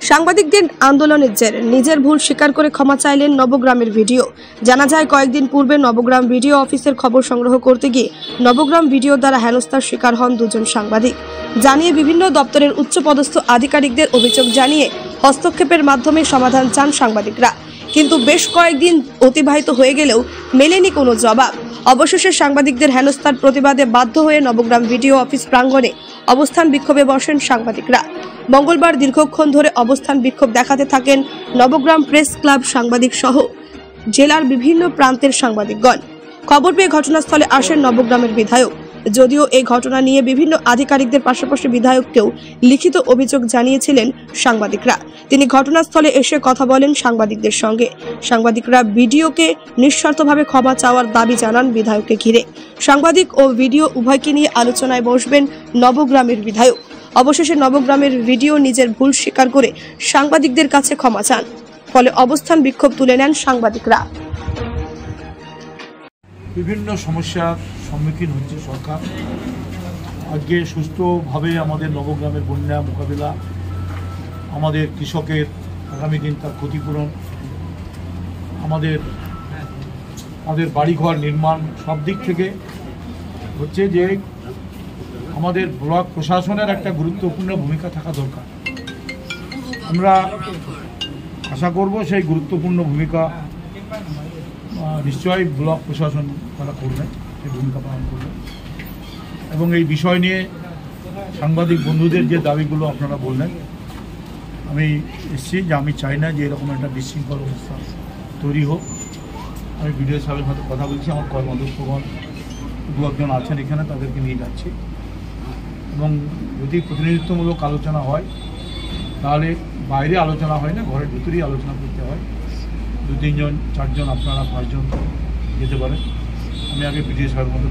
সাংবাদিকদের আন্দোলনের জের নিজের ভুল স্বীকার করে ক্ষমা চাইলেন নবগ্রামের ভিডিও। জানা যায়, কয়েকদিন পূর্বে নবগ্রাম ভিডিও অফিসের খবর সংগ্রহ করতে গিয়ে নবগ্রাম ভিডিও দ্বারা হেনস্থার শিকার হন দুজন সাংবাদিক। জানিয়ে বিভিন্ন দপ্তরের উচ্চপদস্থ আধিকারিকদের অভিযোগ জানিয়ে হস্তক্ষেপের মাধ্যমে সমাধান চান সাংবাদিকরা, কিন্তু বেশ কয়েকদিন অতিবাহিত হয়ে গেলেও মেলেনি কোনো জবাব। অবশেষে সাংবাদিকদের হেনস্থার প্রতিবাদে বাধ্য হয়ে নবগ্রাম ভিডিও অফিস প্রাঙ্গণে অবস্থান বিক্ষোভে বসেন সাংবাদিকরা। মঙ্গলবার দীর্ঘক্ষণ ধরে অবস্থান বিক্ষোভ দেখাতে থাকেন নবগ্রাম প্রেস ক্লাব সাংবাদিক সহ জেলার বিভিন্ন প্রান্তের সাংবাদিকগণ। খবর পেয়ে ঘটনাস্থলে আসেন নবগ্রামের বিধায়ক। যদিও এই ঘটনা নিয়ে বিভিন্ন আধিকারিকদের পাশাপাশি বিধায়ককেও লিখিত অভিযোগ জানিয়েছিলেন সাংবাদিকরা। তিনি ঘটনাস্থলে এসে কথা বলেন সাংবাদিকদের সঙ্গে। সাংবাদিকরা ভিডিওকে নিঃস্বার্থভাবে ক্ষমা চাওয়ার দাবি জানান বিধায়ককে ঘিরে। সাংবাদিক ও ভিডিও উভয়কে নিয়ে আলোচনায় বসবেন নবগ্রামের বিধায়ক। অবশেষে নবগ্রামের ভিডিও নিজের ভুল স্বীকার করে সাংবাদিকদের কাছে ক্ষমা চান। ফলে অবস্থান বিক্ষোভ তুলে নেন সাংবাদিকরা। বিভিন্ন সমস্যার সম্মুখীন হচ্ছে সরকার। আজকে সুস্থভাবে আমাদের নবগ্রামের বন্যা মোকাবিলা, আমাদের কৃষকের আগামী দিন তার ক্ষতিপূরণ, আমাদের বাড়িঘর নির্মাণ, সব দিক থেকে হচ্ছে যে আমাদের ব্লক প্রশাসনের একটা গুরুত্বপূর্ণ ভূমিকা থাকা দরকার। আমরা আশা করব সেই গুরুত্বপূর্ণ ভূমিকা নিশ্চয়ই ব্লক প্রশাসন তারা করবেন, সেই ভূমিকা পালন করবেন। এবং এই বিষয় নিয়ে সাংবাদিক বন্ধুদের যে দাবিগুলো আপনারা বললেন, আমি এসেছি যে আমি চাই না যে এরকম একটা বিশৃঙ্খল অবস্থা তৈরি হোক। আমি ভিডিও সাহেবের সাথে কথা বলছি, আমার কর্মদক্ষগণ দু একজন আছেন এখানে, তাদেরকে নিয়ে যাচ্ছি। এবং যদি প্রতিনিধিত্বমূলক আলোচনা হয় তাহলে বাইরে আলোচনা হয় না, ঘরের ভিতরেই আলোচনা করতে হয়। 2-3 জন 4 জন আপনারা 5 জন যেতে পারেন। আমি আগে বিডিও সাহেবের মধ্যে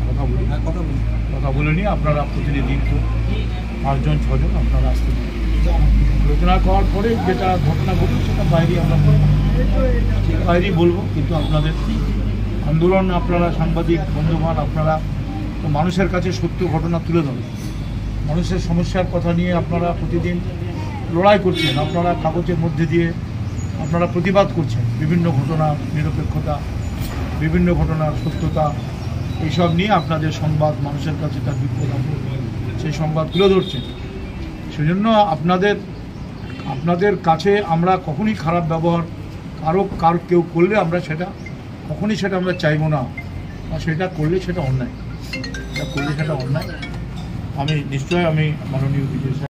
কথা বলে নিয়ে আপনারা প্রতিনিধিত্ব 5 জন 6 জন আপনারা আসতে পারেন। আলোচনা করার পরে যেটা ঘটনা ঘটবে সেটা বাইরেই বলবো। কিন্তু আপনাদের আন্দোলন, আপনারা সাংবাদিক বন্ধুবান, আপনারা তো মানুষের কাছে সত্য ঘটনা তুলে ধরেন, মানুষের সমস্যার কথা নিয়ে আপনারা প্রতিদিন লড়াই করছেন, আপনারা কাগজের মধ্যে দিয়ে আপনারা প্রতিবাদ করছেন। বিভিন্ন ঘটনা নিরপেক্ষতা, বিভিন্ন ঘটনার সত্যতা, এইসব নিয়ে আপনাদের সংবাদ মানুষের কাছে তার বিপদ সেই সংবাদ তুলে ধরছেন। সেজন্য আপনাদের কাছে আমরা কখনই খারাপ ব্যবহার কেউ করলে আমরা সেটা কখনই আমরা চাইবো না, আর সেটা করলে সেটা অন্যায়। আমি নিশ্চয়ই মাননীয় বিজয়